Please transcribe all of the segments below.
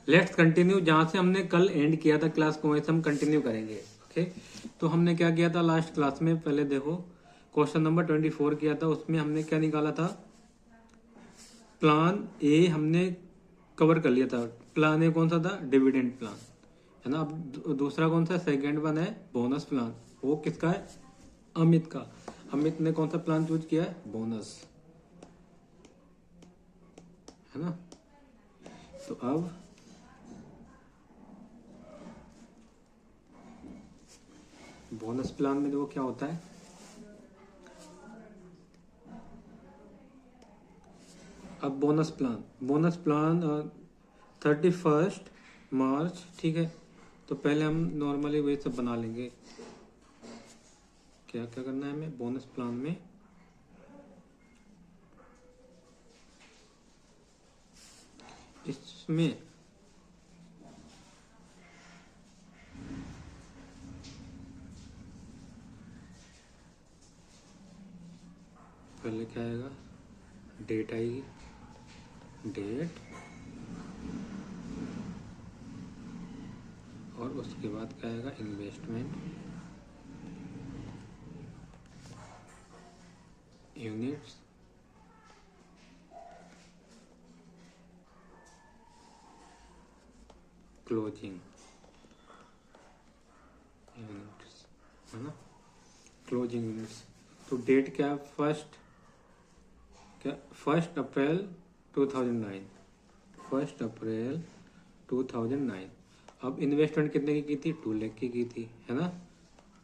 Let's continue, जहां से हमने कल एंड किया था क्लास को वहीं से हम कंटिन्यू करेंगे। ओके, तो हमने क्या किया था लास्ट क्लास में, पहले देखो क्वेश्चन नंबर 24 किया था, उसमें हमने क्या निकाला था, प्लान ए हमने कवर कर लिया था। प्लान ए कौन सा था, डिविडेंड प्लान है ना। अब दूसरा कौन सा, सेकेंड वन है बोनस प्लान, वो किसका है, अमित का। अमित ने कौन सा प्लान चूज किया है, बोनस, है ना। तो अब बोनस प्लान में देखो क्या होता है, अब बोनस प्लान 31 मार्च, ठीक है। तो पहले हम नॉर्मली वही सब बना लेंगे। क्या क्या करना है हमें बोनस प्लान में, इसमें पहले क्या आएगा, डेट आएगी, डेट, और उसके बाद क्या आएगा, इन्वेस्टमेंट, यूनिट्स, क्लोजिंग यूनिट्स, है ना, क्लोजिंग यूनिट्स। तो डेट क्या है, फर्स्ट अप्रैल 2009, 1 अप्रैल 2009। अब इन्वेस्टमेंट कितने की थी, 2 लाख की थी, है ना,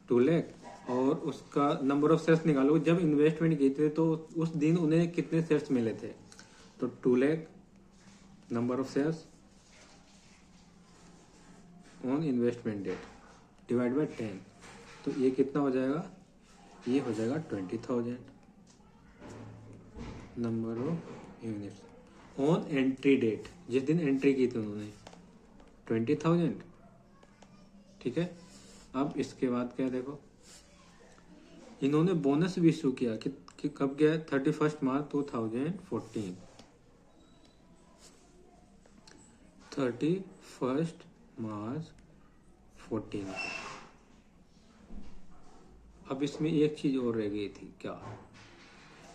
2 लाख। और उसका नंबर ऑफ शेयर्स निकालो, जब इन्वेस्टमेंट की थी तो उस दिन उन्हें कितने शेयर्स मिले थे, तो 2 lakh number of shares on investment date divide by 10, तो ये कितना हो जाएगा, ये हो जाएगा 20,000 number of units on entry date, जिस दिन एंट्री की थी उन्होंने 20,000, ठीक है। अब इसके बाद क्या देखो, इन्होंने बोनस भी इशू किया कि कब गया, 31 मार्च 2014, 31 मार्च 14। अब इसमें एक चीज और रह गई थी, क्या,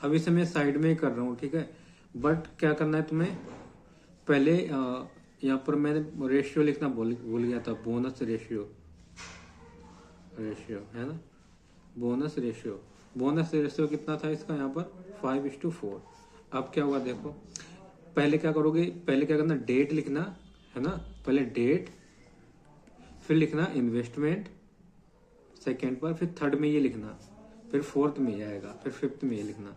अब इसे मैं साइड में ही कर रहा हूँ, ठीक है। बट क्या करना है तुम्हें, पहले यहाँ पर मैंने रेशियो लिखना भूल गया था, बोनस रेशियो है ना, बोनस रेशियो कितना था इसका, यहाँ पर 5:4। अब क्या होगा देखो, पहले क्या करोगे, पहले क्या करना, डेट लिखना, है ना, पहले डेट, फिर लिखना इन्वेस्टमेंट सेकेंड पर, फिर थर्ड में ये लिखना, फिर फोर्थ में ये आएगा, फिर फिफ्थ में ये लिखना,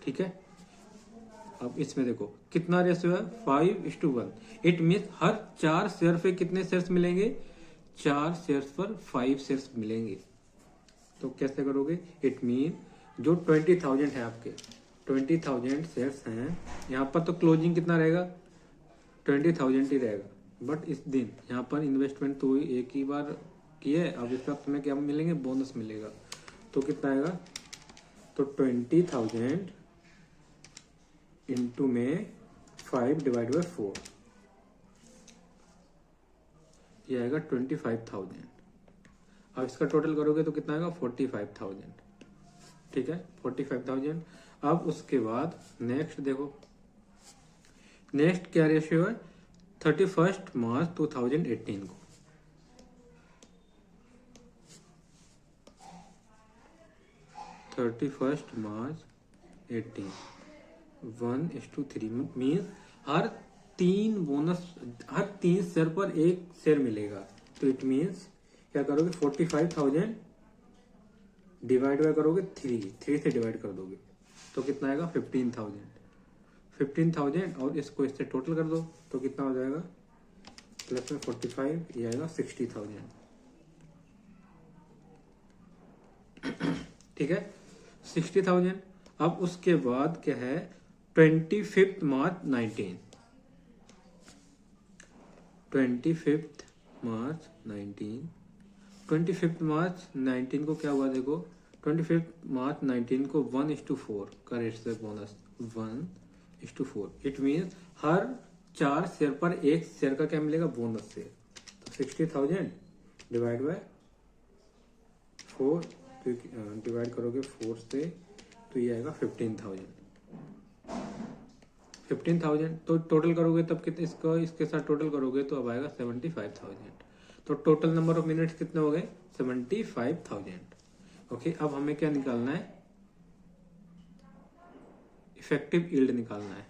ठीक है। अब इसमें देखो कितना रेशियो है, 5:1। इट मीन हर 4 शेयर पे कितने शेयर्स मिलेंगे, 4 शेयर्स पर 5 शेयर्स मिलेंगे। तो कैसे करोगे, इट मीन जो 20,000 है आपके, 20,000 शेयर्स हैं, यहाँ पर तो क्लोजिंग कितना रहेगा, 20,000 ही रहेगा। बट इस दिन यहाँ पर इन्वेस्टमेंट तो एक ही बार की है, अब इस पर तुम्हें क्या मिलेंगे, बोनस मिलेगा। तो कितना आएगा, तो 20,000 इंटू में 5 डिवाइड बाई 4, ये आएगा 25,000। अब इसका टोटल करोगे तो कितना आएगा, 45,000, ठीक है, 45,000। अब उसके बाद नेक्स्ट देखो, नेक्स्ट क्या रेशियो है, 31 मार्च 2018 को, 31 मार्च 18, 1:3 मीन्स हर 3 शेयर पर 1 शेयर मिलेगा। तो इट मीन्स क्या करोगे, 45,000 डिवाइड बाय करोगे 3 से डिवाइड कर दोगे तो कितना आएगा, 15,000 और इसको इससे टोटल कर दो तो कितना हो जाएगा, प्लस में 45, ये आएगा 60,000, ठीक है, 60,000। अब उसके बाद क्या है, 25 मार्च 19, 25 मार्च 19, 25 मार्च 19 को क्या हुआ देखो, 25 मार्च 19 को 1:4 का ratio bonus, 1:4। It means her 4 share पर एक शेयर का क्या मिलेगा, बोनस शेयर। तो 60,000 डिवाइड बाय 4, डिवाइड करोगे 4 से तो ये आएगा 15,000 तो टोटल करोगे तब कितने, इसके साथ टोटल करोगे तो अब आएगा 75,000। तो टोटल नंबर ऑफ मिनट्स कितने हो गए, 75,000। ओके, अब हमें क्या निकालना है, इफेक्टिव यील्ड निकालना है।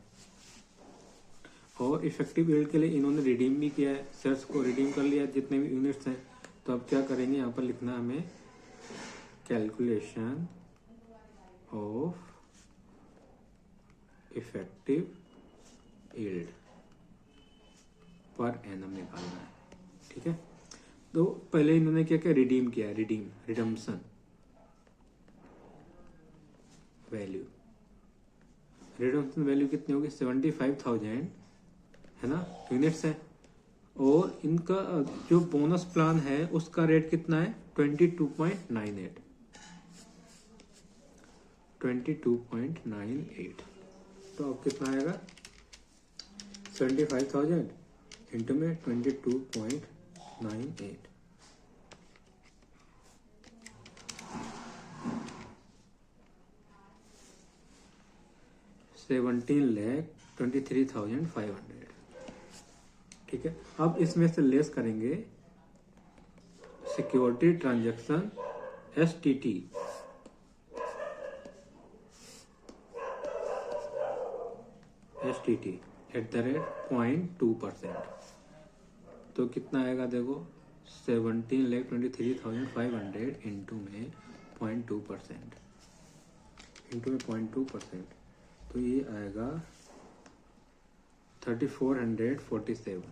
और इफेक्टिव यील्ड के लिए इन्होंने रिडीम भी किया है, शेयर्स को रिडीम कर लिया जितने भी यूनिट्स हैं। तो अब क्या करेंगे, यहाँ पर लिखना हमें calculation of effective yield per annum निकालना है। ठीक है, तो पहले इन्होंने क्या किया, रिडीम किया, रिडम्पशन वैल्यू। रिडम्पशन वैल्यू कितनी होगी, 75,000 है ना, यूनिट्स है। और इनका जो बोनस प्लान है उसका रेट कितना है, 22.98। 22.98 तो अब कितना आएगा, 75,000 इंटू में 22.98 17,23,500। ठीक है, अब इसमें से लेस करेंगे security transaction STT, at the rate 0.2%। तो कितना आएगा देखो, 17,23,500 इंटू में 0.2%, तो ये आएगा 3,447।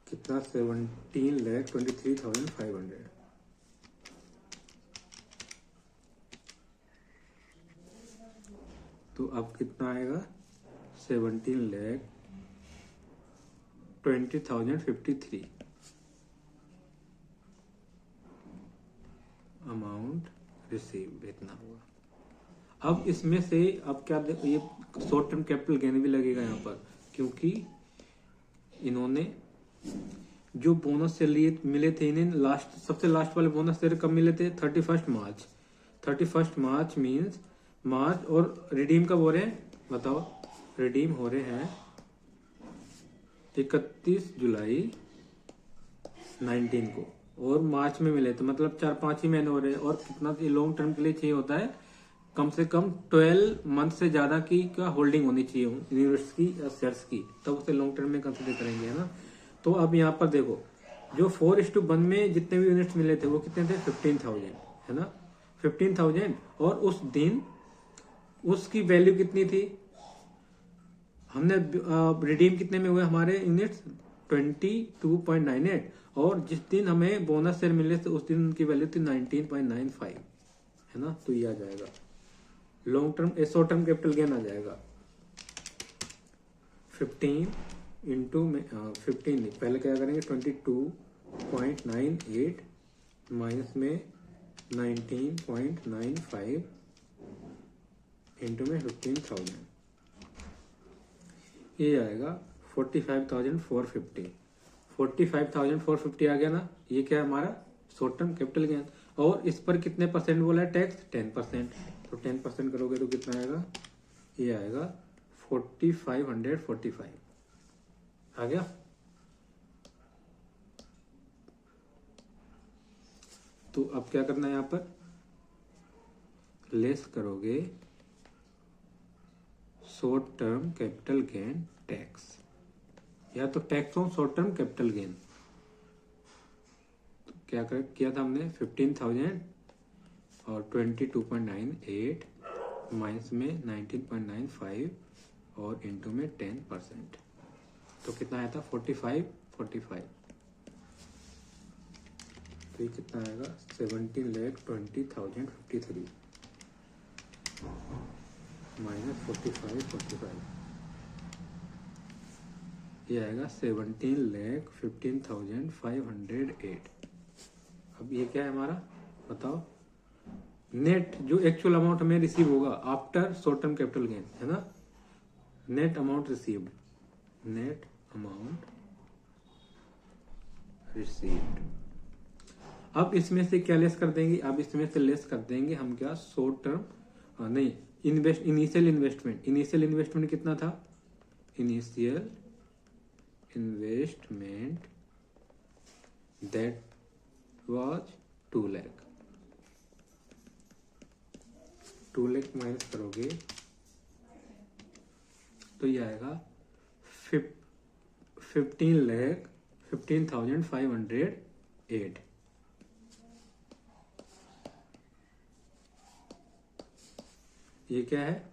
कितना, 17,23,500। तो अब कितना आएगा, 17,20,053 अमाउंट रिसीव, इतना हुआ। अब इसमें से अब क्या देखो, ये शॉर्ट टर्म कैपिटल गेन भी लगेगा यहाँ पर, क्योंकि इन्होंने जो बोनस से लिए मिले थे इन्हें, सबसे लास्ट वाले बोनस शेयर कब मिले थे, 31 मार्च। 31 मार्च मीन्स मार्च, और रिडीम कब हो रहे हैं बताओ, रिडीम हो रहे हैं 31 जुलाई 19 को, और मार्च में मिले थे, मतलब 4-5 ही महीने हो रहे हैं। और कितना लॉन्ग टर्म के लिए चाहिए होता है, कम से कम 12 मंथ से ज्यादा की का होल्डिंग होनी चाहिए यूनिट्स की या शेयर्स की, तब उसे लॉन्ग टर्म में कंसिडर करेंगे, है ना। तो अब यहाँ पर देखो, जो 4:1 में जितने भी यूनिट्स मिले थे वो कितने थे, 15,000 है ना, 15,000। और उस दिन उसकी वैल्यू कितनी थी, हमने रिडीम कितने में हुए हमारे यूनिट्स, 22.98। और जिस दिन हमें बोनस शेयर मिले थे उस दिन उनकी वैल्यू थी 19.95, है ना। तो ये आ जाएगा long term, short term capital gain आ जाएगा 15 इंटू में 15, पहले क्या करेंगे, 22.98 माइनस में 19.95 इंटू में 15,000, ये आएगा 45,450। 45,450 आ गया ना, ये क्या है हमारा शॉर्ट टर्म कैपिटल गेन। और इस पर कितने परसेंट बोला है टैक्स, 10%। तो 10% करोगे तो कितना आएगा, ये आएगा 4,545 आ गया। तो अब क्या करना है, यहाँ पर लेस करोगे short term capital gain tax, या तो tax on short term capital gain. तो क्या किया था हमने, 15,000 और 22.98 माइनस में 19.95 और इंटू में 10%। तो कितना आया था, 45। तो ये कितना आएगा, 17,20,053 माइनस 45, ये आएगा 17,15,508। अब ये क्या है हमारा बताओ, नेट जो एक्चुअल अमाउंट हमें रिसीव होगा after short term capital gain, है ना, net amount received, net amount received. अब इसमें से क्या लेस कर देंगे, अब इसमें से लेस कर देंगे हम क्या, शॉर्ट टर्म नहीं, इनिशियल इन्वेस्टमेंट कितना था, initial investment that was 2 lakh, 2 lakh minus करोगे तो ये आएगा 15,508। ये क्या है,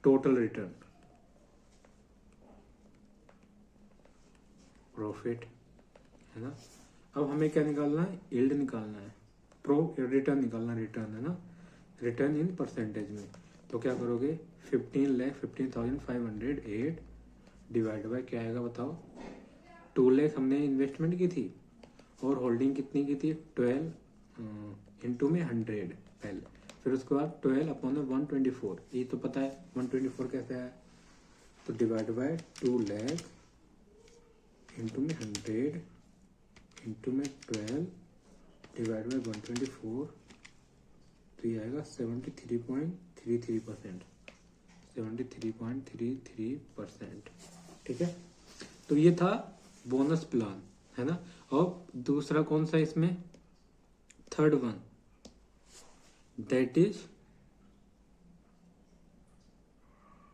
टोटल रिटर्न प्रॉफिट, है ना। अब हमें क्या निकालना है, यील्ड निकालना है, रिटर्न निकालना, रिटर्न, है ना, रिटर्न इन परसेंटेज में। तो क्या करोगे, 15,508 डिवाइड बाय क्या आएगा बताओ, 2 लाख हमने इन्वेस्टमेंट की थी और होल्डिंग कितनी की थी, 12 इंटू में 100 पहले, फिर उसके बाद 12 अपॉन 124, ये तो पता है 124 कैसे है, तो डिवाइड बाय 2 लाख इंटू में 100 इंटू में 12 डिवाइड बाय 124, तो ये आएगा 73.33%, 73.33%, ठीक है। तो ये था बोनस प्लान, है ना। और दूसरा कौन सा इसमें, third one, that is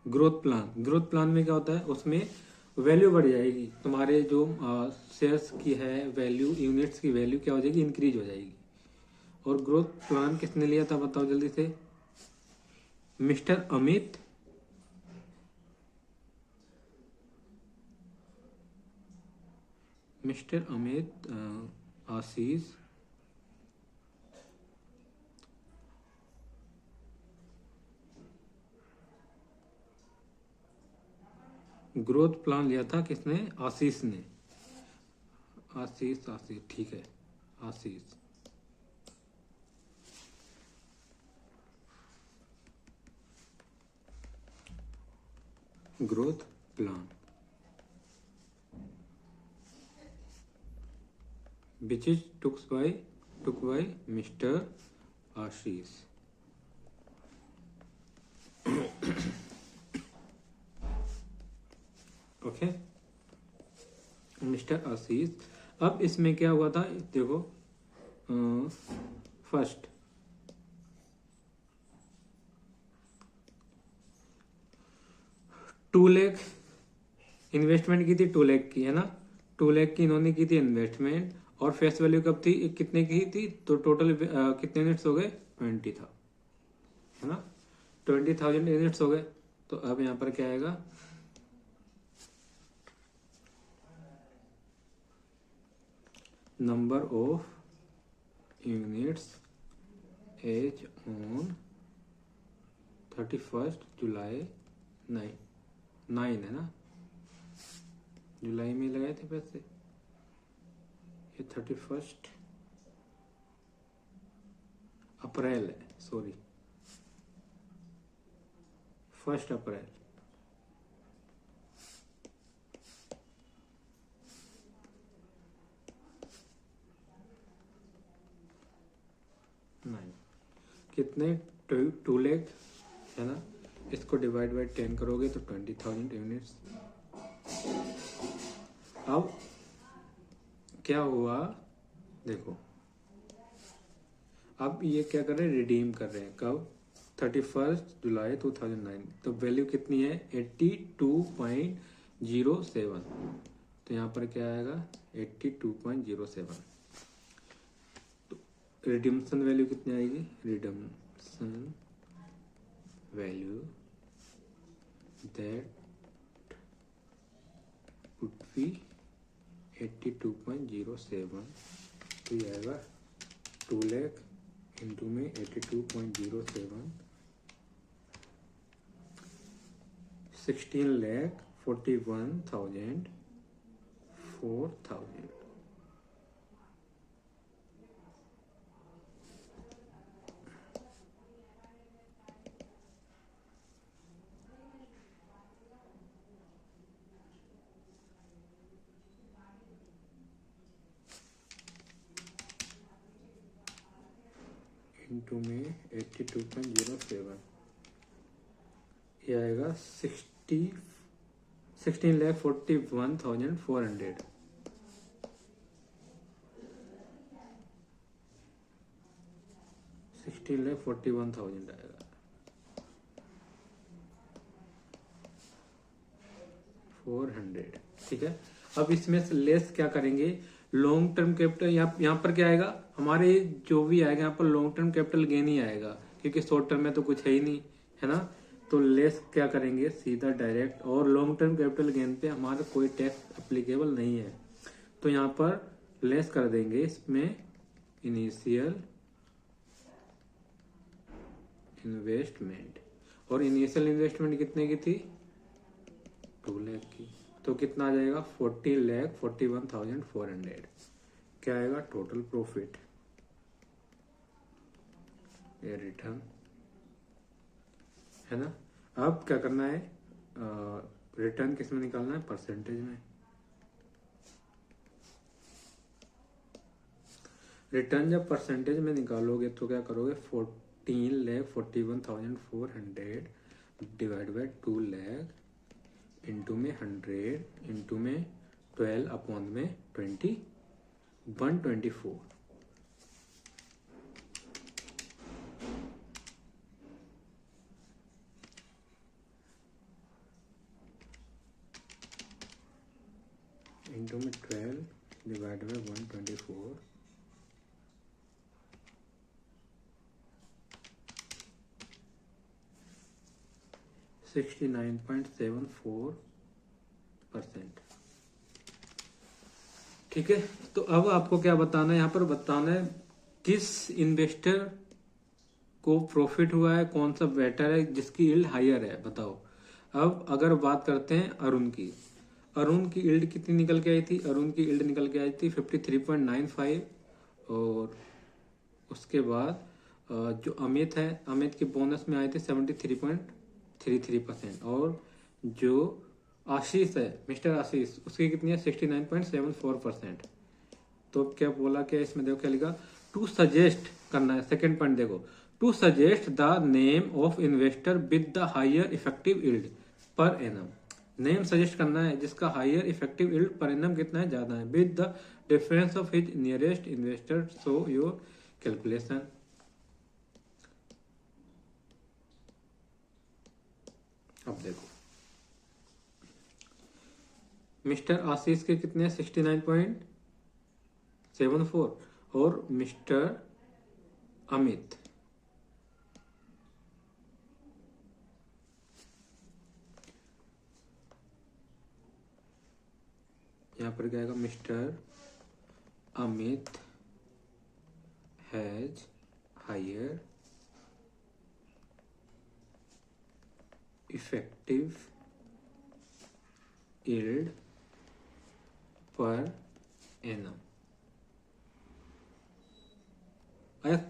growth plan. Growth plan में क्या होता है, उसमें वैल्यू बढ़ जाएगी, तुम्हारे जो शेयर्स की है वैल्यू, यूनिट्स की वैल्यू क्या हो जाएगी, इंक्रीज हो जाएगी। और ग्रोथ प्लान किसने लिया था बताओ जल्दी से, mister Amit Ashish growth plan लिया था, किसने, आशीष ने, आशीष, ठीक है, Ashish. Growth plan which is took by Mr. Ashish. Okay, mister Ashish. अब इसमें क्या हुआ था, देखो, फर्स्ट 2 लाख इन्वेस्टमेंट की थी, 2 लाख की, है ना, 2 लाख की इन्होंने की थी इन्वेस्टमेंट, और फेस वैल्यू कब थी, कितने की थी, तो टोटल कितने यूनिट्स हो गए, 20 था, है ना, 20,000 यूनिट्स हो गए। तो अब यहाँ पर क्या आएगा, number of units as on 31 July 9 है ना, जुलाई में लगाए थे पैसे, ये 31 अप्रैल है, सॉरी 1 अप्रैल, नहीं, कितने, 2 लाख, है ना, इसको डिवाइड बाय 10 करोगे तो 20,000 यूनिट्स। अब क्या हुआ, देखो, अब ये क्या कर रहे हैं, रिडीम कर रहे हैं, कब, 31 जुलाई 2009, तो वैल्यू कितनी है, 82.07, तो यहाँ पर क्या आएगा, 82.07, तो रिडीम्सन वैल्यू कितनी आएगी, रिडीम्सन वैल्यू दैट would be 82.07, तो ये आएगा 2 लाख इंटू में 82.07, 16,41,000, 4,000, इंटू में 82.07, ये आएगा 16,41,400। 16,41,000 आएगा। 400, ठीक है। अब इसमें से लेस क्या करेंगे, लॉन्ग टर्म कैपिटल, यहाँ पर क्या आएगा, हमारे जो भी आएगा यहाँ पर लॉन्ग टर्म कैपिटल गेन ही आएगा, क्योंकि शॉर्ट टर्म में तो कुछ है ही नहीं, है ना। तो लेस क्या करेंगे सीधा डायरेक्ट, और लॉन्ग टर्म कैपिटल गेन पे हमारा कोई टैक्स अप्लीकेबल नहीं है, तो यहाँ पर लेस कर देंगे इसमें इनिशियल इन्वेस्टमेंट। और इनिशियल इन्वेस्टमेंट कितने की थी, 2 लाख की, तो कितना आ जाएगा 40,41,400। क्या आएगा टोटल प्रॉफिट, ये रिटर्न है ना। अब क्या करना है, रिटर्न किस में निकालना है, परसेंटेज में। रिटर्न जब परसेंटेज में निकालोगे तो क्या करोगे, 14,41,400 डिवाइड बाई 2 लाख इंटू में 100 इंटू में 12 अपॉन में 20 124। इंटू में 12 डिवाइड बाई 124, 69.74%। ठीक है, तो अब आपको क्या बताना है, यहाँ पर बताना है किस इन्वेस्टर को प्रॉफिट हुआ है, कौन सा बेटर है, जिसकी यील्ड हायर है, बताओ। अब अगर बात करते हैं अरुण की, अरुण की यील्ड कितनी निकल के आई थी, अरुण की यील्ड निकल के आई थी 53.95। और उसके बाद जो अमित है, अमित के बोनस में आए थे 73.33%। और जो आशीष है, मिस्टर आशीष, उसकी कितनी है 69.74%। तो क्या बोला, क्या इसमें देखो क्या लिखा, टू सजेस्ट करना है, सेकंड पॉइंट देखो, to suggest the name of investor with the higher effective yield per annum. Name suggest करना है जिसका higher effective yield per annum कितना है, ज्यादा है, with the difference of his nearest investor, so your calculation. अब देखो मिस्टर आशीष के कितने 69.74 और मिस्टर अमित यहाँ पर क्या आएगा, mister Amit has higher effective yield per annum.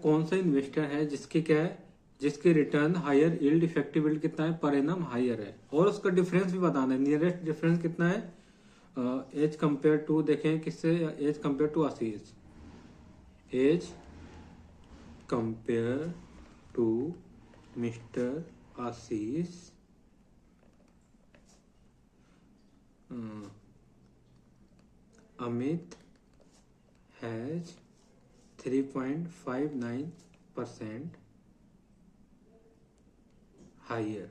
कौन सा इन्वेस्टर है जिसके क्या है, जिसके return higher yield, effective yield कितना है पर एनम हायर है, और उसका डिफरेंस भी बताना है, नियरेस्ट डिफरेंस कितना है एज कंपेयर टू, देखें किससे, as compare to Ashish, as compare to mister Ashish Amit has 3.59% higher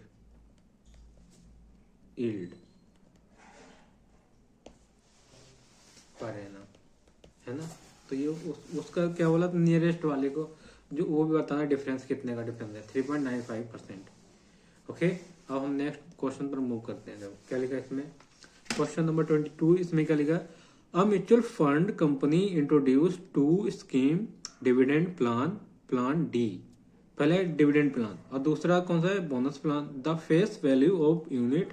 yield per annum, है ना। तो ये उसका क्या बोला, नियरेस्ट वाले को जो वो भी बताना डिफरेंस कितने का डिफरेंस है, 3.95%। ओके, अब हम नेक्स्ट क्वेश्चन पर मूव करते हैं। क्या लिखा इसमें, क्वेश्चन नंबर 22, इसमें क्या लिखा, a mutual fund company introduce to scheme dividend plan D. पहले डिविडेंड प्लान और दूसरा कौन सा है, bonus plan. The face value of unit,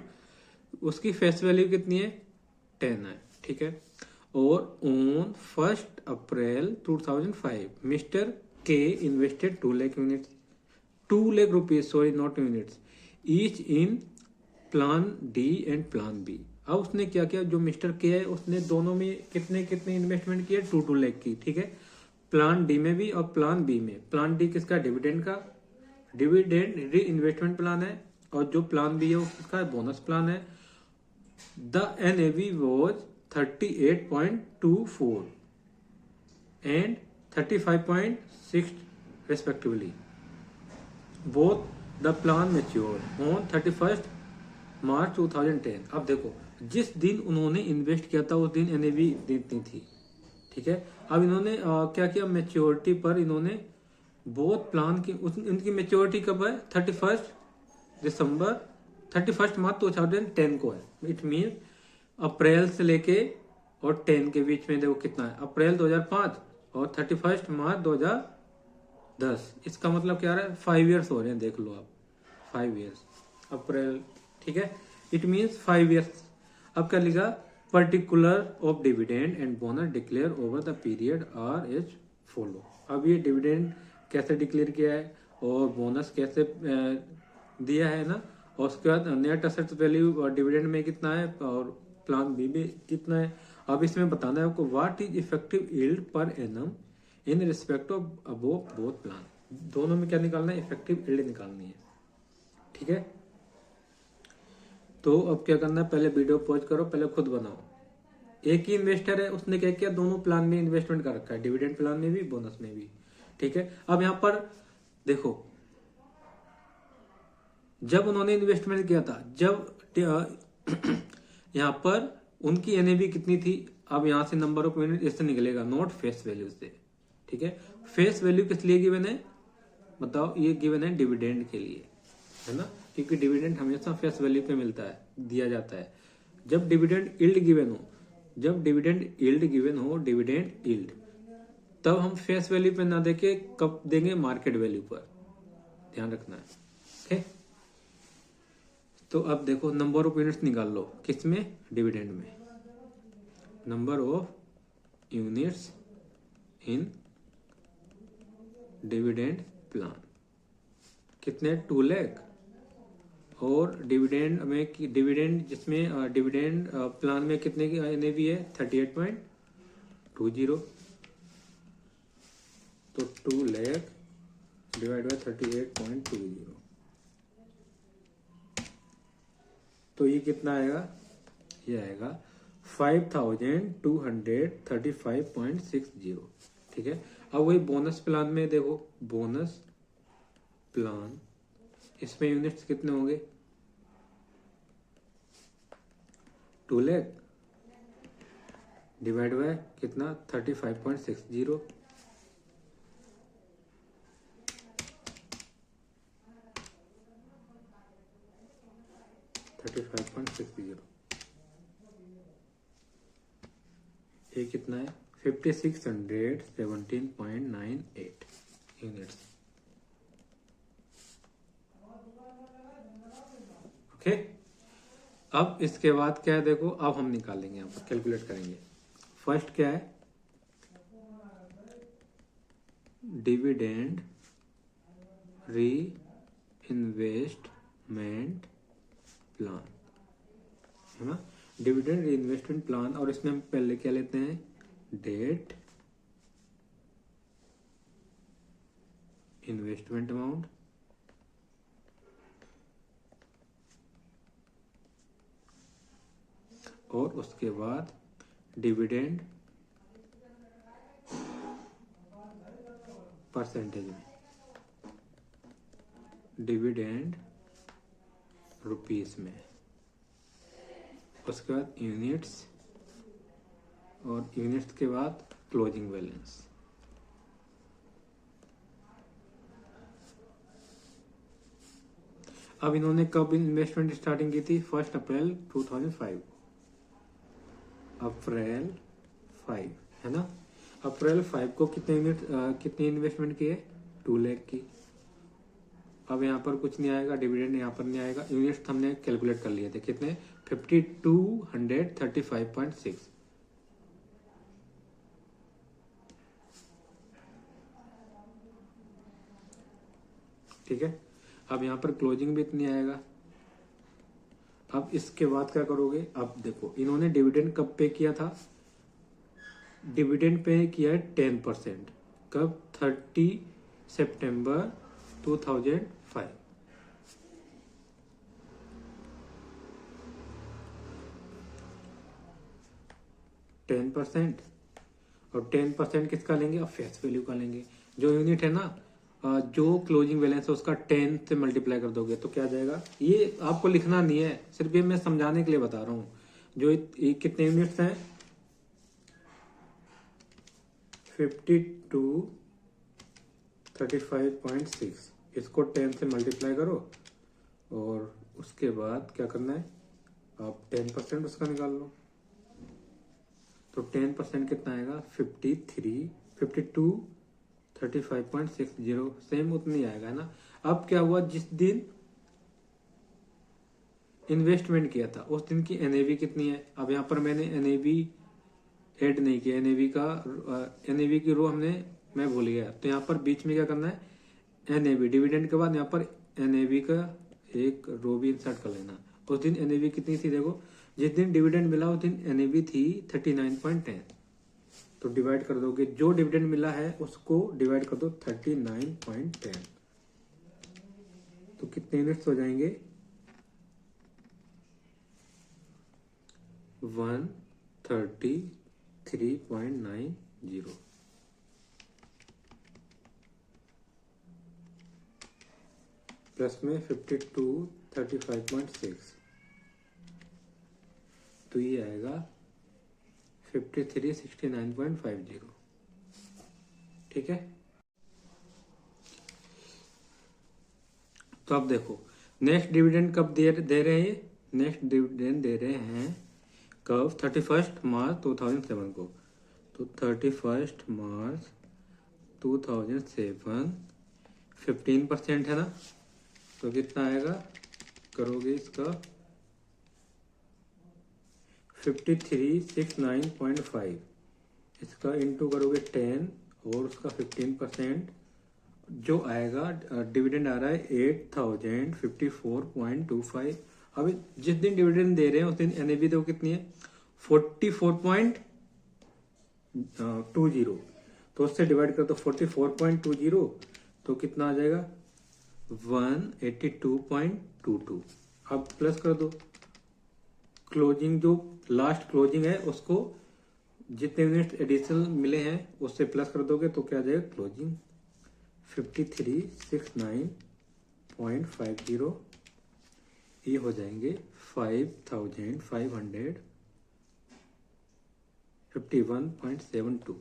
उसकी फेस वैल्यू कितनी है 10 है, ठीक है। और on 1 April 2005 mister K invested 2 lakh units, 2 lakh rupees, sorry not units, each in plan D and plan B. अब उसने क्या किया, जो मिस्टर के है उसने दोनों में कितने कितने इन्वेस्टमेंट किए, 2 लाख की, ठीक है। प्लान डी में भी और प्लान बी में। प्लान डी किसका? डिविडेंड का, डिविडेंड री इन्वेस्टमेंट प्लान है, और जो प्लान बी है वो किसका? बोनस प्लान है। The NAV was 38.24 and 35.6 respectively. Both the plan matured on 31st March 2010. अब देखो, जिस दिन उन्होंने इन्वेस्ट किया था उस दिन NAV इतनी थी, ठीक है। अब इन्होंने क्या किया? मेच्योरिटी पर इन्होंने बोथ प्लान की, इनकी मेच्योरिटी कब है? 31 मार्च 2010 को है। इट मीन अप्रैल से लेके और 10 के बीच में देखो कितना है, अप्रैल 2005 और 31 मार्च 2010। इसका मतलब क्या रहा है? 5 ईयर्स हो रहे हैं, देख लो आप, 5 ईयर्स अप्रैल, ठीक है। It means 5 years. अब क्या लिखा? Particular of dividend and bonus declare over the period are as follow. अब ये डिविडेंड कैसे डिक्लेयर किया है और बोनस कैसे दिया है ना, और उसके बाद नेट एसेट वैल्यू और डिविडेंड में कितना है और प्लान बी में कितना है। अब इसमें बताना है आपको what is effective yield per annum in respect of above both plan. दोनों में क्या निकालना है? इफेक्टिव यील्ड निकालनी है, ठीक है। तो अब क्या करना है? पहले वीडियो पॉज करो, पहले खुद बनाओ। एक ही इन्वेस्टर है, उसने क्या किया? दोनों प्लान में इन्वेस्टमेंट कर रखा है, डिविडेंड प्लान में भी, बोनस में भी, ठीक है। अब यहां पर देखो, जब उन्होंने इन्वेस्टमेंट किया था, जब यहां पर उनकी NAV कितनी थी? अब यहां से नंबर ऑफ यूनिट इससे निकलेगा, नोट फेस वैल्यू से, ठीक है। फेस वैल्यू किस लिए गिवन है? बताओ, ये गिवन है डिविडेंड के लिए, है ना, क्योंकि डिविडेंड हमेशा फेस वैल्यू पे मिलता है, दिया जाता है। जब डिविडेंड यील्ड गिवन हो, जब डिविडेंड यील्ड गिवन हो, डिविडेंड यील्ड, तब हम फेस वैल्यू पे ना देके कब देंगे? मार्केट वैल्यू पर, ध्यान रखना है, ठीक। तो अब देखो, नंबर ऑफ यूनिट्स निकाल लो, किसमें? डिविडेंड में। Number of units in dividend plan कितने? 2 लाख। और डिविडेंड में, डिविडेंड जिसमें डिविडेंड प्लान में कितने की NAV है? 38.20। तो 2 लाख डिवाइड बाय 38.20, तो ये कितना आएगा? ये आएगा 5235.60, ठीक है। अब वही बोनस प्लान में देखो, बोनस प्लान, इसमें यूनिट्स कितने होंगे? 2 लाख डिवाइड बाय कितना? 35.60, ये कितना है? 5617.98 यूनिट्स, ओके। अब इसके बाद क्या है? देखो, अब हम निकालेंगे, यहाँ पर कैलकुलेट करेंगे। फर्स्ट क्या है? डिविडेंड री इन्वेस्टमेंट प्लान, है ना, डिविडेंड री इन्वेस्टमेंट प्लान। और इसमें हम पहले क्या लेते हैं? डेट, इन्वेस्टमेंट अमाउंट, और उसके बाद डिविडेंड परसेंटेज में, डिविडेंड रुपीस में, उसके बाद यूनिट्स, और यूनिट्स के बाद क्लोजिंग बैलेंस। अब इन्होंने कब इन्वेस्टमेंट स्टार्टिंग की थी? 1 अप्रैल 2005, अप्रैल 5, है ना। अप्रैल 5 को कितने यूनिट, कितनी इन्वेस्टमेंट की है? 2 लाख की। अब यहाँ पर कुछ नहीं आएगा, डिविडेंड यहाँ पर नहीं आएगा। यूनिट्स हमने कैलकुलेट कर लिए थे, कितने? 5235.6, ठीक है। अब यहाँ पर क्लोजिंग भी इतनी आएगा। अब इसके बाद क्या करोगे? अब देखो, इन्होंने डिविडेंड कब पे किया था? डिविडेंड पे किया है 10%, कब? 30 सितंबर 2005। टेन परसेंट, और 10% किसका लेंगे? अब फेस वैल्यू का लेंगे। जो यूनिट है ना, जो क्लोजिंग बैलेंस है उसका 10 से मल्टीप्लाई कर दोगे तो क्या आ जाएगा? ये आपको लिखना नहीं है, सिर्फ ये मैं समझाने के लिए बता रहा हूँ। जो ये कितने यूनिट्स हैं? 52 35.6। इसको 10 से मल्टीप्लाई करो और उसके बाद क्या करना है? आप 10% उसका निकाल लो। तो 10% कितना आएगा? 52 35.60। सेम उतनी आएगा ना। अब क्या हुआ? जिस दिन इन्वेस्टमेंट किया था उस दिन की एनएवी कितनी है? अब यहाँ पर मैंने एनएवी ऐड नहीं किया, एनएवी की रो मैं भूल गया। तो यहाँ पर बीच में क्या करना है? एनएवी डिविडेंड के बाद यहाँ पर एनएवी का एक रो भी इंसर्ट कर लेना। उस दिन एनएवी कितनी थी? देखो, जिस दिन डिविडेंड मिला उस दिन एनएवी थी 39.10। तो डिवाइड कर दोगे, जो डिविडेंड मिला है उसको डिवाइड कर दो 39.10। तो कितने यूनिट्स हो जाएंगे? 133.90 प्लस में 52 35.6। तो ये आएगा 5369.50। ठीक है। तो अब देखो, नेक्स्ट डिविडेंड कब दे रहे हैं? नेक्स्ट डिविडेंड दे रहे हैं कब? 31 मार्च 2007 को। तो 31 मार्च 2007 15% है ना। तो कितना आएगा? करोगे इसका 5369.5। इसका इंटू करोगे 10 और उसका 15%, जो आएगा डिविडेंड आ रहा है 8054.25। अब जिस दिन डिविडेंड दे रहे हैं उस दिन एनएवी देखो कितनी है? 44.20। तो उससे डिवाइड कर दो 44.20, तो कितना आ जाएगा? 182.22। अब प्लस कर दो क्लोजिंग, जो लास्ट क्लोजिंग है उसको जितने यूनिट एडिशनल मिले हैं उससे प्लस कर दोगे तो क्या आ जाएगा? क्लोजिंग 5369.50। ये हो जाएंगे 5551.72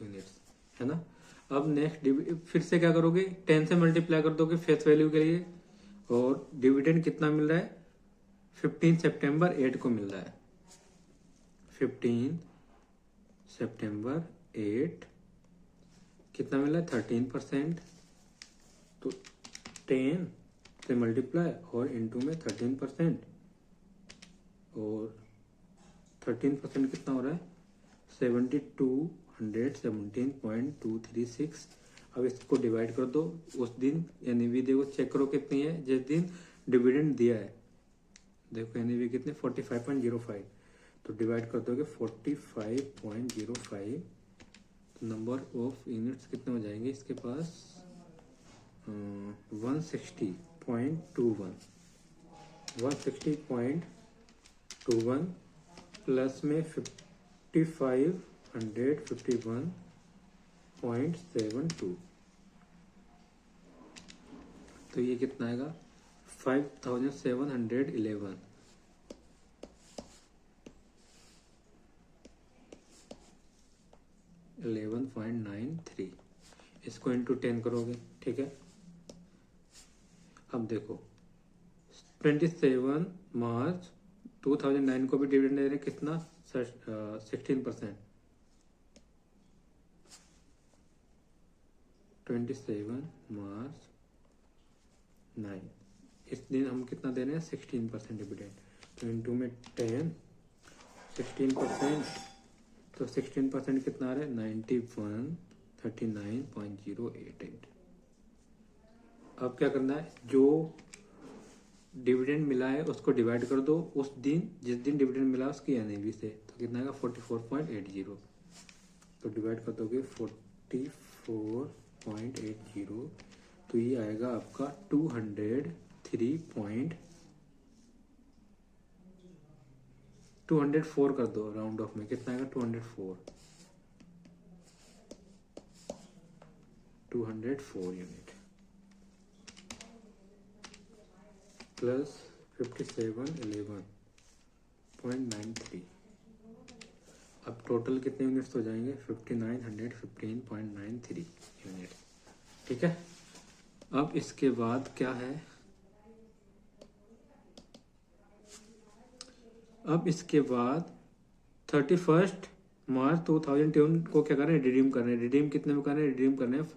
यूनिट्स, है ना। अब नेक्स्ट फिर से क्या करोगे? 10 से मल्टीप्लाई कर दोगे फेस वैल्यू के लिए। और डिविडेंड कितना मिल रहा है? 15 सितंबर 8 को मिल रहा है। 15 सितंबर 8 कितना मिला है? 13%। तो 10 से मल्टीप्लाई और इनटू में 13%, और 13% कितना हो रहा है? 7217.236। अब इसको डिवाइड कर दो उस दिन एनईवी देखो, चेक करो कितनी है जिस दिन डिविडेंड दिया है। देखो एनईवी कितने? 45.05। तो डिवाइड कर दोगे 45.05। तो नंबर ऑफ यूनिट्स कितने हो जाएंगे इसके पास? 160.21। 160.21 प्लस में 5551.72। तो ये कितना आएगा? 5711। 11.93। इसको इंटू 10 करोगे, ठीक है। अब देखो 27 मार्च 2009 को भी डिविडेंड दे रहे हैं कितना? 16%। 27 मार्च 9 इस दिन हम कितना दे रहे हैं? 16% डिविडेंड। तो इंटू में 10, 16%, तो 16% कितना आ रहा है? 9139.088। अब क्या करना है? जो डिविडेंड मिला है उसको डिवाइड कर दो उस दिन जिस दिन डिविडेंड मिला उसकी एनएवी से। तो कितना आएगा? 44.80। तो डिवाइड कर दोगे 44.80, तो ये आएगा आपका 204 कर दो राउंड ऑफ में, कितना आएगा 204 यूनिट प्लस 5711.93। अब टोटल कितने यूनिट्स हो जाएंगे 5915.93 यूनिट। ठीक है, अब इसके बाद क्या है, अब इसके बाद 31 मार्च 2010 को क्या कर रहे हैं, रिडीम कर रहे हैं। रिडीम कितने में कर रहे हैं, रिडीम कर रहे हैं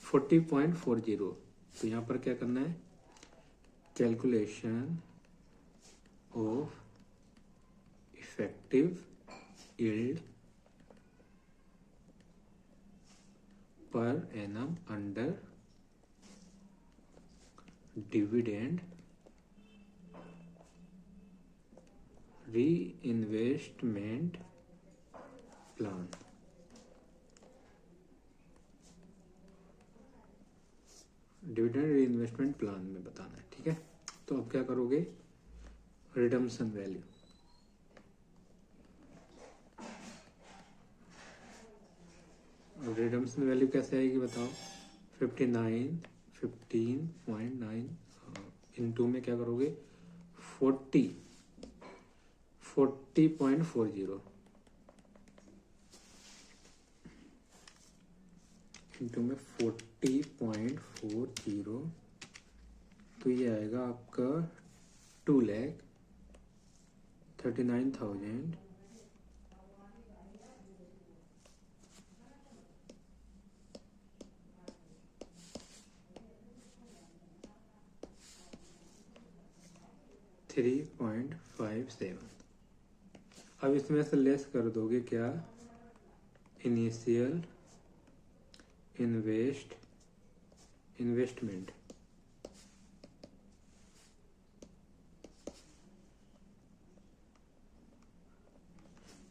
40.40। तो यहाँ पर क्या करना है, calculation of effective yield per annum under dividend reinvestment plan. Dividend reinvestment plan में बताना है। ठीक है, तो अब क्या करोगे, रिडम्पशन वैल्यू, रिडम्पशन वैल्यू कैसे आएगी बताओ, 15.9 इनटू में क्या करोगे 40.40 इंटू में 40.40, तो ये आएगा आपका 2,39,000 3.57। अब इसमें से लेस कर दोगे क्या, initial investment,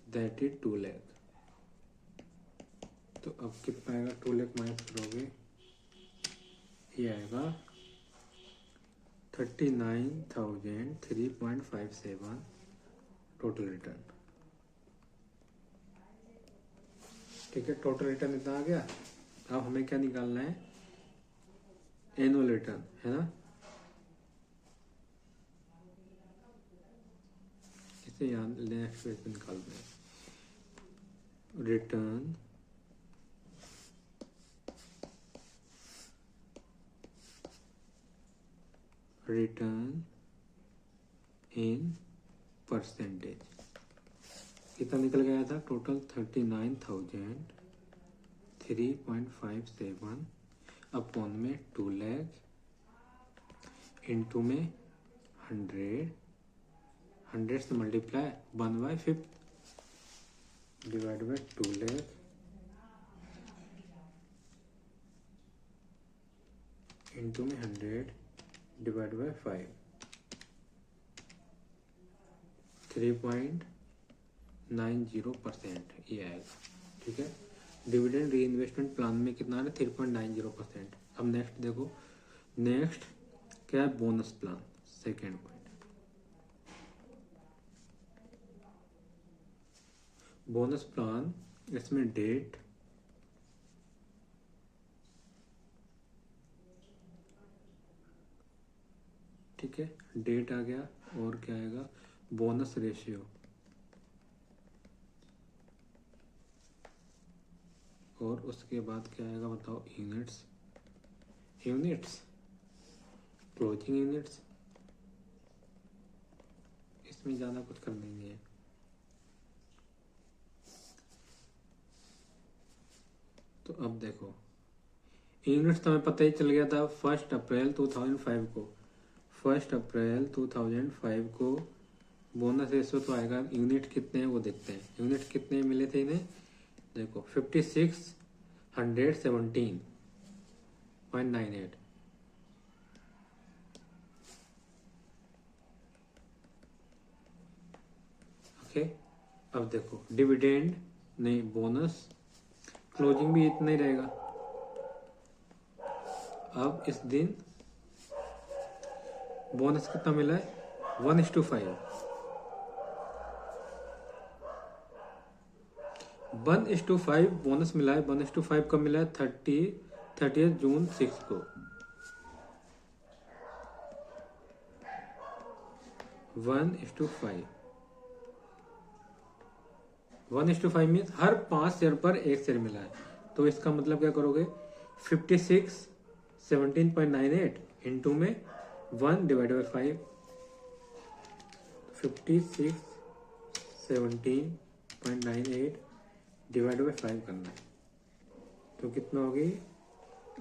that is 2 lakh. तो अब कितना आएगा, 2 लाख माइनस करोगे, ये आएगा 39,003.57 टोटल रिटर्न। ठीक है, टोटल रिटर्न इतना आ गया। अब हमें क्या निकालना है, एनुअल रिटर्न, है ना। इसे यहाँ नेक्स्ट पेज पे निकालते हैं, रिटर्न इन परसेंटेज कितना निकल गया था, टोटल 39,003.57 अपॉन में 2 लाख इंटू में 100 से multiply 1/5 divide by 2 lakh into में 100 डिवाइड बाई 5, 3.90% ये आएगा। ठीक है, डिविडेंड रीइन्वेस्टमेंट प्लान में कितना है, 3.90%। अब नेक्स्ट देखो, नेक्स्ट क्या है, bonus plan, second point. Bonus plan, इसमें डेट, ठीक है, डेट आ गया, और क्या आएगा, बोनस रेशियो, और उसके बाद क्या आएगा बताओ, यूनिट्स क्लोजिंग यूनिट्स। इसमें ज़्यादा कुछ करना नहीं है। तो अब देखो, यूनिट्स तो हमें पता ही चल गया था 1 अप्रैल 2005 को, 1 अप्रैल 2005 को बोनस रेशियो तो आएगा। यूनिट कितने हैं वो देखते हैं, यूनिट कितने मिले थे इन्हें, देखो 5617.98। ओके, अब देखो डिविडेंड नहीं, बोनस क्लोजिंग भी इतना ही रहेगा। अब इस दिन बोनस कितना मिला है? 1:5। 1:5 बोनस मिला है। 1:5 कब मिला है? 30 जून 6 को। 1:5 1:5 मीन्स हर 5 शेयर पर एक शेयर मिला है। तो इसका मतलब क्या करोगे? 56 17.98 इंटू में 1/5। 56 17.98 डिवाइड बाई 5 करना है। तो कितना होगी?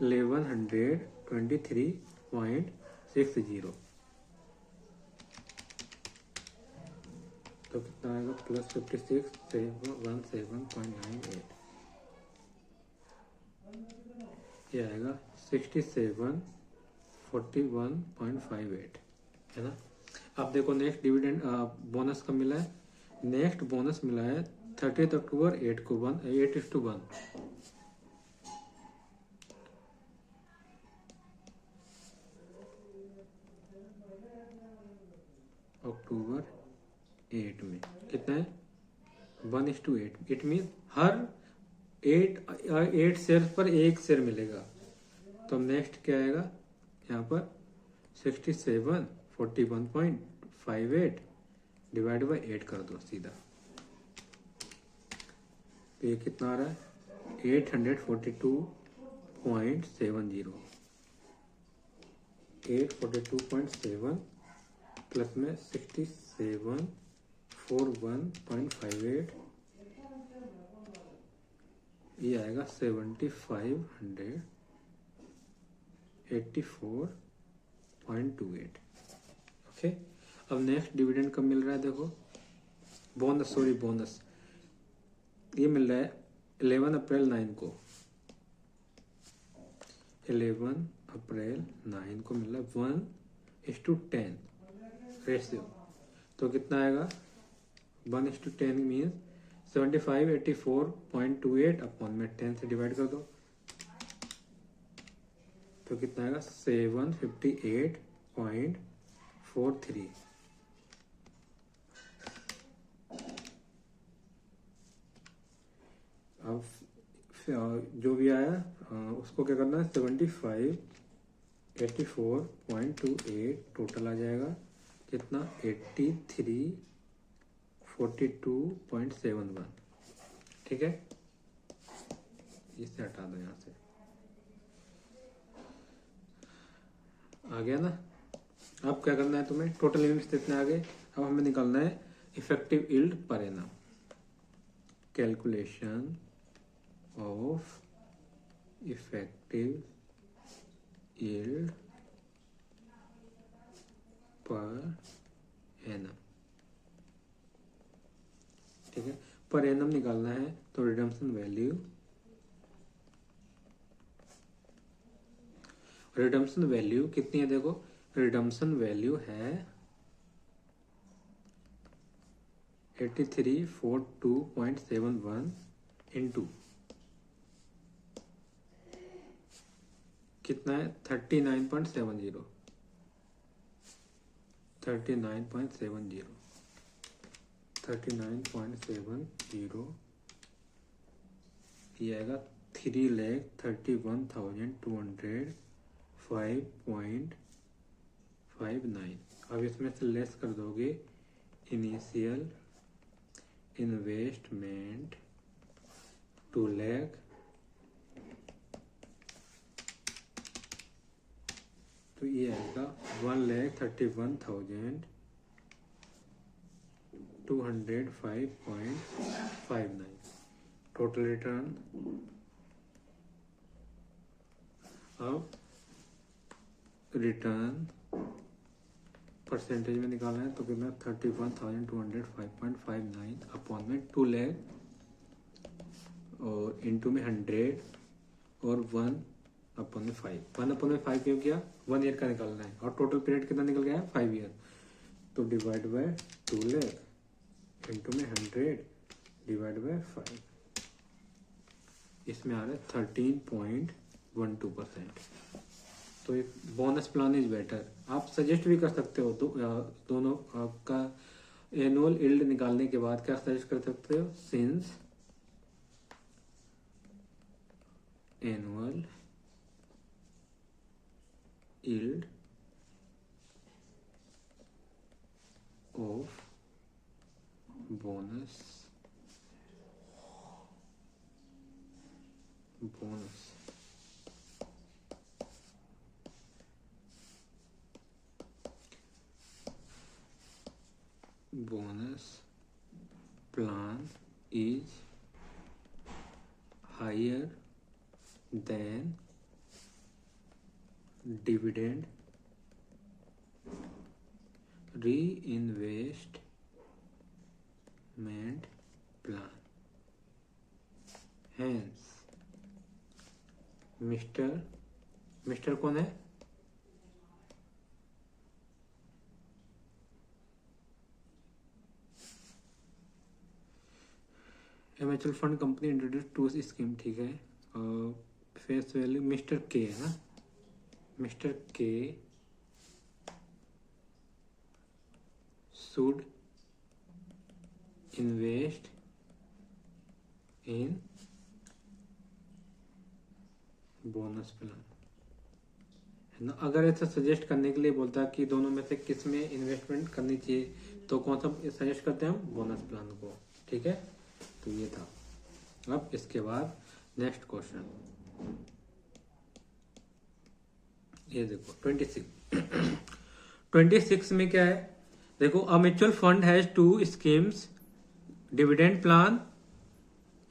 1123.60। तो कितना आएगा? प्लस 56 17.98 ये आएगा 6741.58 है ना। अब देखो नेक्स्ट डिविडेंड बोनस कब मिला है? नेक्स्ट बोनस मिला है 30 अक्टूबर 8:1। अक्टूबर 8 में कितना है? 1:8। इट मीन हर 8 शेयर पर एक शेयर मिलेगा। तो नेक्स्ट क्या आएगा यहाँ पर? 6741.58 डिवाइड बाई 8 कर दो सीधा। तो ये कितना आ रहा है? 842.70। 842.7 प्लस में 6741.58 ये आएगा 7584.28। ओके। अब नेक्स्ट डिविडेंड कब मिल रहा है? देखो बोनस ये मिल रहा है 11 अप्रैल 9 को। 11 अप्रैल 9 को मिल रहा है 1:10 रेशियो। तो कितना आएगा? 1:10 मीन्स 7584.28 अपॉन में 10 से डिवाइड कर दो। तो कितना आएगा? 758.43। अब जो भी आया उसको क्या करना है? 7584.28 टोटल आ जाएगा कितना? 8342.71। ठीक है, इसे हटा दो यहाँ से। आ गया ना। अब क्या करना है तुम्हें? टोटल यूनिट्स कितने आ गए? अब हमें निकालना है effective yield per annum. Calculation of effective yield per annum. ठीक है, पर एनम निकालना है तो रिडम्पशन वैल्यू कितनी है? देखो रिडम्पशन वैल्यू है 8342.71 इंटू कितना है? 39.70 ये आएगा 3,31,205.59। अब इसमें से लेस कर दोगे इनिशियल इन्वेस्टमेंट 2 लाख, तो ये आएगा 1,31,205.59। टोटल रिटर्न अब रिटर्न परसेंटेज में निकालना है तो कितना? 31,205.59 अपॉन में 2 लाख और इंटू में 100 और 1/5 क्यों किया? 1 ईयर का निकालना है और टोटल पीरियड कितना निकल गया है? 5 ईयर। तो डिवाइड बाय 2 लाख इंटू में 100 डिवाइड बाय 5। इसमें आ रहा है 13.12%। तो एक बोनस प्लान इज बेटर। आप सजेस्ट भी कर सकते हो दोनों का एनुअल यील्ड निकालने के बाद क्या सजेस्ट कर सकते हो, since annual yield of bonus plan is higher than dividend reinvestment plan. Hence, mister कौन है? Mutual fund company introduce to scheme, ठीक है। फेस वैल्यू मिस्टर के है ना, मिस्टर के should invest in bonus plan, है ना। अगर ऐसा सजेस्ट करने के लिए बोलता है कि दोनों में से किस में इन्वेस्टमेंट करनी चाहिए, तो कौन सा सजेस्ट करते हैं हम, बोनस प्लान को, ठीक है। तो ये था। अब इसके बाद नेक्स्ट क्वेश्चन, ये देखो 26 में क्या है, देखो a mutual fund has 2 schemes, dividend plan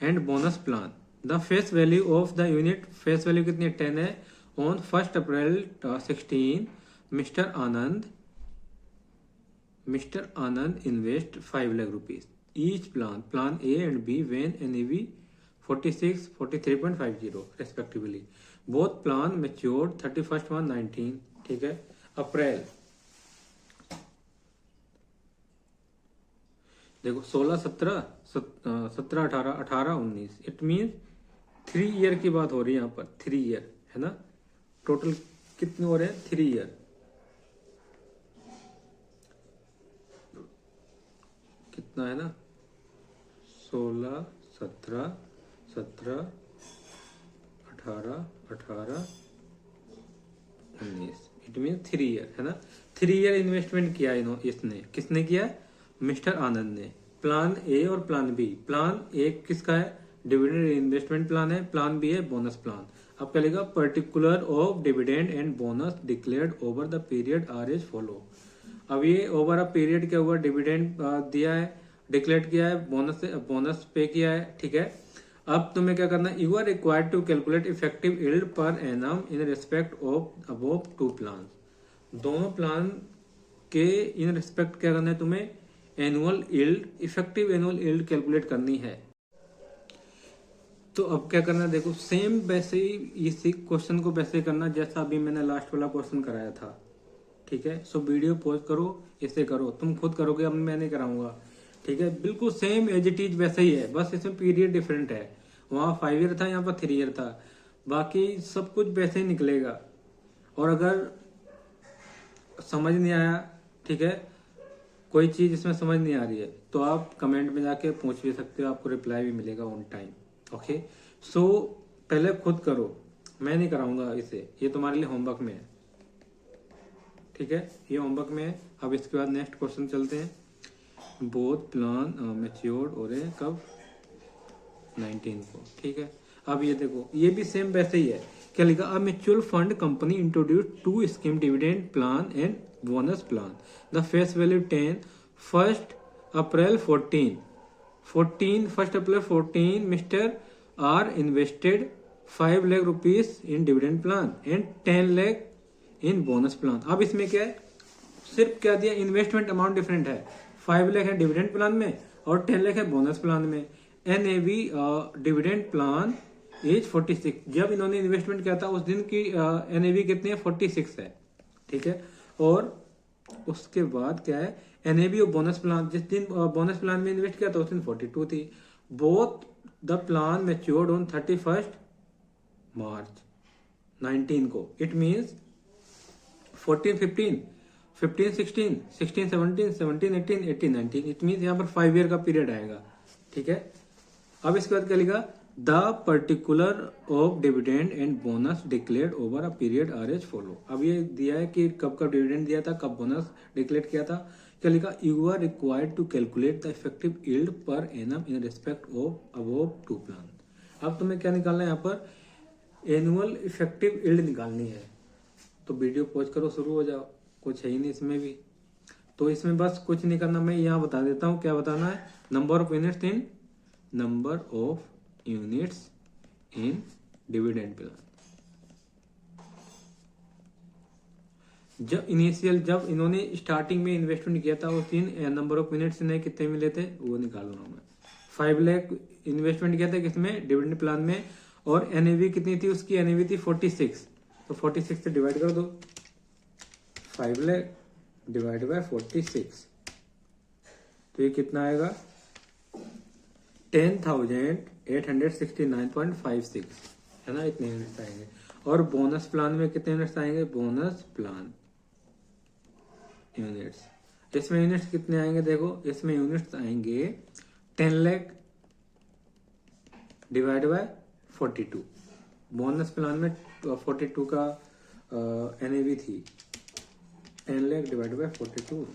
and bonus plan. The face value of the unit, face value कितनी 10 है। On 1 April 16 mister Anand invest 5 lakh rupees each plan A and B when NAV 46 43.50 respectively. Both plan matured 31/1/19, ठीक है। अप्रैल देखो 16 17 17 18 18 19, it mean 3 year की बात हो रही है यहाँ पर, 3 ईयर है ना। टोटल कितने हो रहे हैं, 3 ईयर। कितना है ना, 16 17 17 18 18 19, इट मीन 3 ईयर है ना। 3 ईयर इन्वेस्टमेंट किया इसने, किसने किया, मिस्टर आनंद ने। प्लान ए और प्लान बी, प्लान ए किसका है, डिविडेंड इन्वेस्टमेंट प्लान है, प्लान बी है बोनस प्लान। अब क्या लिखा, particular of dividend and bonus declared over the period are as follow. अब ये ओवर अ पीरियड क्या हुआ, डिविडेंड दिया है, डिक्लेयर किया है, बोनस पे किया है, ठीक है। अब तुम्हें क्या करना है, you are required to calculate effective yield per annum in respect of above 2 plan. दोनों प्लान के इन रिस्पेक्ट क्या करना है तुम्हें, annual yield, effective annual yield calculate करनी है। तो अब क्या करना है, देखो सेम वैसे ही इसी क्वेश्चन को वैसे ही करना जैसा अभी मैंने लास्ट वाला क्वेश्चन कराया था, ठीक है। सो वीडियो पॉज करो, इसे करो, तुम खुद करोगे, अब मैं नहीं कराऊंगा, ठीक है। बिल्कुल सेम एज इट इज वैसे ही है, बस इसमें पीरियड डिफरेंट है। वहां 5 ईयर था, यहाँ पर 3 ईयर था, बाकी सब कुछ वैसे ही निकलेगा। और अगर समझ नहीं आया, ठीक है, कोई चीज इसमें समझ नहीं आ रही है, तो आप कमेंट में जाके पूछ भी सकते हो, आपको रिप्लाई भी मिलेगा ऑन टाइम, ओके। सो पहले खुद करो, मैं नहीं कराऊंगा इसे, ये तुम्हारे लिए होमवर्क में है, ठीक है, ये होमवर्क में है। अब इसके बाद नेक्स्ट क्वेश्चन चलते हैं। बोथ प्लान मैच्योर्ड हो रहे हैं कब, 19 को, ठीक है। अब ये देखो, ये भी सेम वैसे ही है, क्या लिखा, a mutual fund company introduce 2 scheme, dividend plan and bonus plan. The face value 10, 1 April 14 mister R invested 5 lakh rupees in dividend plan and 10 lakh in bonus plan. अब इसमें क्या है, सिर्फ क्या दिया, इन्वेस्टमेंट अमाउंट डिफरेंट है, 5 लाख है डिविडेंड प्लान में और 10 लाख है बोनस प्लान में। NAV डिविडेंड प्लान एज 46, जब इन्होंने इन्वेस्टमेंट किया था उस दिन की NAV कितनी है, 46 है, ठीक है। और उसके बाद क्या है, NAV और बोनस प्लान, जिस दिन बोनस प्लान में इन्वेस्ट किया था उस दिन 42 थी। Both the plan matured on 31 मार्च 19 को। It means 14 15 15 16 16 17 17 18 18 19। इट मीन्स यहाँ पर 5 ईयर का पीरियड आएगा। ठीक है, अब इसके बाद क्या लिखा, the particular of dividend and bonus declared over a period are as follow. अब ये दिया है कि कब कब डिविडेंड दिया था, कब बोनस डिक्लेयर किया था। क्या लिखा, you are required to calculate the effective yield per annum in respect of above two plan. अब तुम्हें क्या निकालना है, यहाँ पर एनुअल इफेक्टिव यील्ड निकालनी है। तो वीडियो पॉज करो, शुरू हो जाओ, कुछ है ही नहीं इसमें भी। तो इसमें बस कुछ नहीं करना, मैं यहाँ बता देता हूँ क्या बताना है। Number of units in dividend plan. जब इन्होंने स्टार्टिंग में इन्वेस्टमेंट किया था उस दिन नंबर ऑफ यूनिट्स इन्हें कितने मिले थे वो निकाल रहा हूं मैं। 5 लाख इन्वेस्टमेंट किया था किसमें, डिविडेंड प्लान में, और एनएवी कितनी थी उसकी, एनएवी थी 46। तो 46 से डिवाइड कर दो, 5 लाख डिवाइड बाय 46, तो ये कितना आएगा 10,869.56 है ना, इतने यूनिट्स आएंगे। और बोनस प्लान में कितने यूनिट्स आएंगे, बोनस प्लान यूनिट्स, इसमें यूनिट्स कितने आएंगे देखो, इसमें यूनिट्स आएंगे 10 lakh divide by 42। Bonus plan में 42 का एनएवी थी, 10 लाख डिवाइड बाय 42,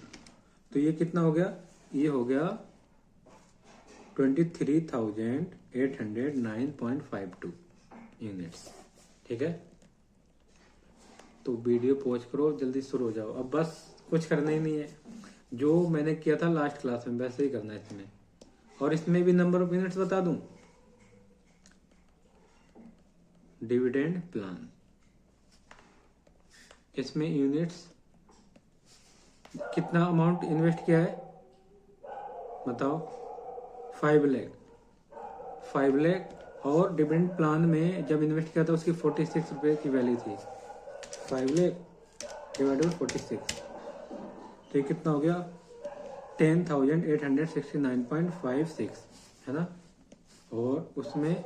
तो ये कितना हो गया, ये हो गया 23,809.52 यूनिट्स। ठीक है, तो वीडियो पॉज करो, जल्दी शुरू हो जाओ। अब बस कुछ करना ही नहीं है, जो मैंने किया था लास्ट क्लास में वैसे ही करना है इसमें। और इसमें भी नंबर ऑफ यूनिट्स बता दूं, डिविडेंड प्लान, इसमें यूनिट्स कितना अमाउंट इन्वेस्ट किया है बताओ, 5 लाख। और डिविडेंड प्लान में जब इन्वेस्ट किया था उसकी 46 रुपए की वैल्यू थी, 5 लाख डिवाइड बाय 46, तो ये कितना हो गया 10,869.56 है ना। और उसमें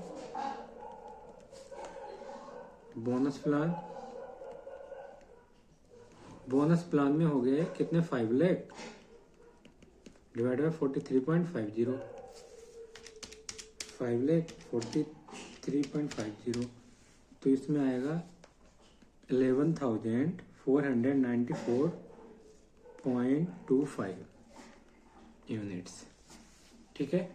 बोनस प्लान में हो गए कितने, 5 लाख डिवाइड बाय 43.50, 5 लाख 43.50, तो इसमें आएगा 11,494.25 यूनिट्स। ठीक है,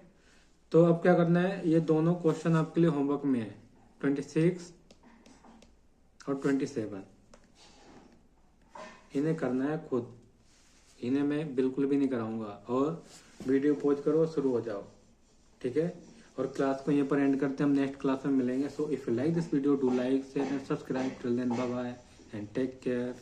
तो अब क्या करना है, ये दोनों क्वेश्चन आपके लिए होमवर्क में है, 26 और 27, इन्हें करना है खुद, इन्हें मैं बिल्कुल भी नहीं कराऊंगा। और वीडियो पॉज करो, शुरू हो जाओ। ठीक है, और क्लास को यहाँ पर एंड करते हैं, हम नेक्स्ट क्लास में मिलेंगे। So if you like this video, do like, share and subscribe. Till then bye bye and take care.